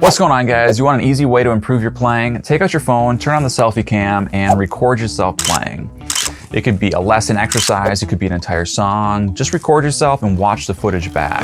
What's going on, guys? You want an easy way to improve your playing? Take out your phone, turn on the selfie cam, and record yourself playing. It could be a lesson exercise, it could be an entire song. Just record yourself and watch the footage back.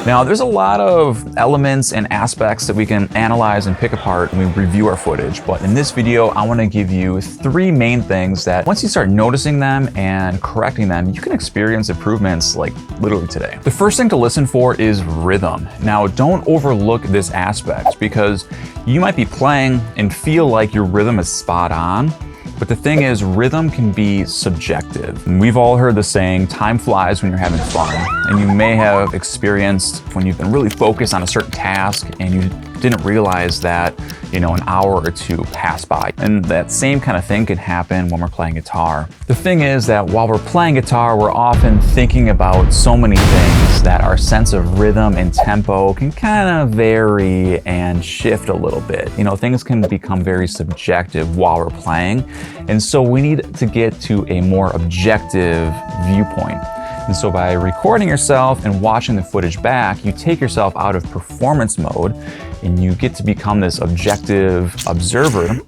Now, there's a lot of elements and aspects that we can analyze and pick apart when we review our footage, but in this video, I want to give you 3 main things that once you start noticing them and correcting them, you can experience improvements like literally today. The first thing to listen for is rhythm. Now, don't overlook this aspect because you might be playing and feel like your rhythm is spot on. But the thing is, rhythm can be subjective. And we've all heard the saying, time flies when you're having fun. And you may have experienced when you've been really focused on a certain task and you didn't realize that, an hour or 2 passed by. And that same kind of thing can happen when we're playing guitar. The thing is that while we're playing guitar, we're often thinking about so many things that our sense of rhythm and tempo can kind of vary and shift a little bit. Things can become very subjective while we're playing. And so we need to get to a more objective viewpoint. And so by recording yourself and watching the footage back, you take yourself out of performance mode and you get to become this objective observer.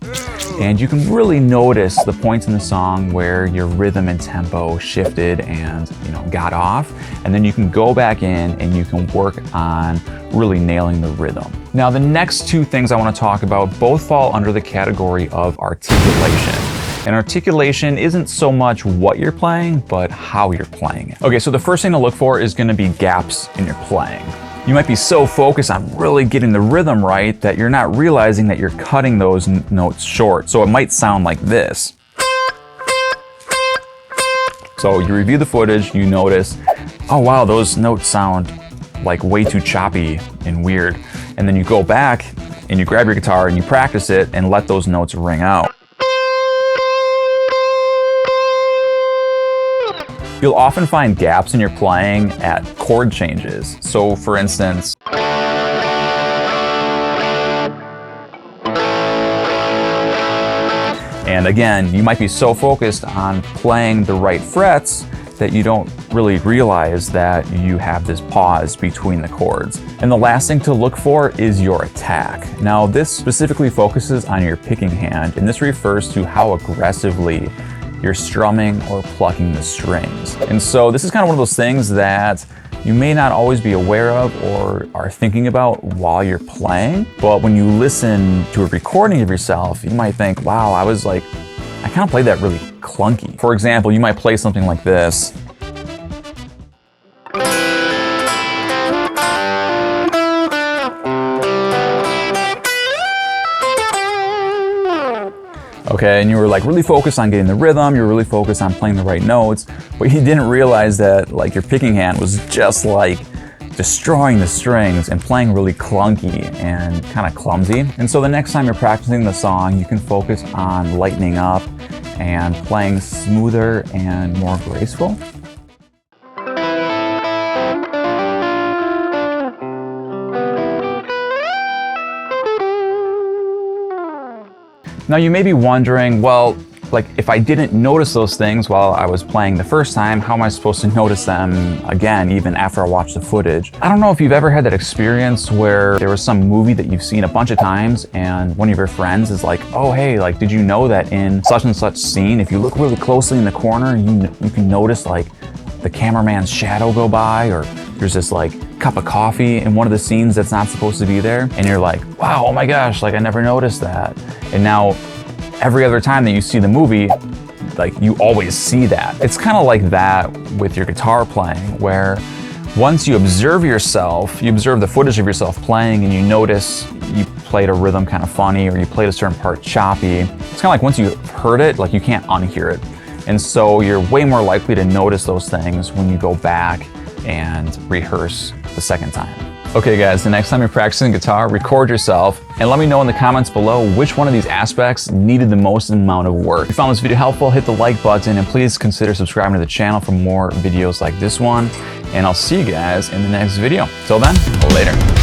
And you can really notice the points in the song where your rhythm and tempo shifted and got off. And then you can go back in and you can work on really nailing the rhythm. Now, the next 2 things I want to talk about both fall under the category of articulation. And articulation isn't so much what you're playing, but how you're playing it. Okay, so the first thing to look for is going to be gaps in your playing. You might be so focused on really getting the rhythm right that you're not realizing that you're cutting those notes short. So it might sound like this. So you review the footage, you notice, oh wow, those notes sound like way too choppy and weird. And then you go back and you grab your guitar and you practice it and let those notes ring out. You'll often find gaps in your playing at chord changes. So for instance, and again, you might be so focused on playing the right frets that you don't really realize that you have this pause between the chords. And the last thing to look for is your attack. Now, this specifically focuses on your picking hand, and this refers to how aggressively you're strumming or plucking the strings. And so this is kind of one of those things that you may not always be aware of or are thinking about while you're playing, but when you listen to a recording of yourself, you might think, wow, I kind of played that really clunky. For example, you might play something like this. Okay, and you were really focused on getting the rhythm, you were really focused on playing the right notes, but you didn't realize that your picking hand was just destroying the strings and playing really clunky and kind of clumsy. And so the next time you're practicing the song, you can focus on lightening up and playing smoother and more graceful. Now you may be wondering, well, if I didn't notice those things while I was playing the first time, how am I supposed to notice them again, even after I watch the footage? I don't know if you've ever had that experience where there was some movie that you've seen a bunch of times and one of your friends is like, oh, hey, did you know that in such and such scene, if you look really closely in the corner, you can notice the cameraman's shadow go by, or there's this cup of coffee in one of the scenes that's not supposed to be there. And you're like, wow, oh my gosh, I never noticed that. And now every other time that you see the movie, you always see that. It's kind of like that with your guitar playing, where once you observe the footage of yourself playing and you notice you played a rhythm kind of funny or you played a certain part choppy, it's kind of like once you've heard it, you can't unhear it. And so you're way more likely to notice those things when you go back and rehearse the second time. Okay guys, the next time you're practicing guitar, record yourself and let me know in the comments below which one of these aspects needed the most amount of work. If you found this video helpful, hit the like button and please consider subscribing to the channel for more videos like this one. And I'll see you guys in the next video. Till then, later.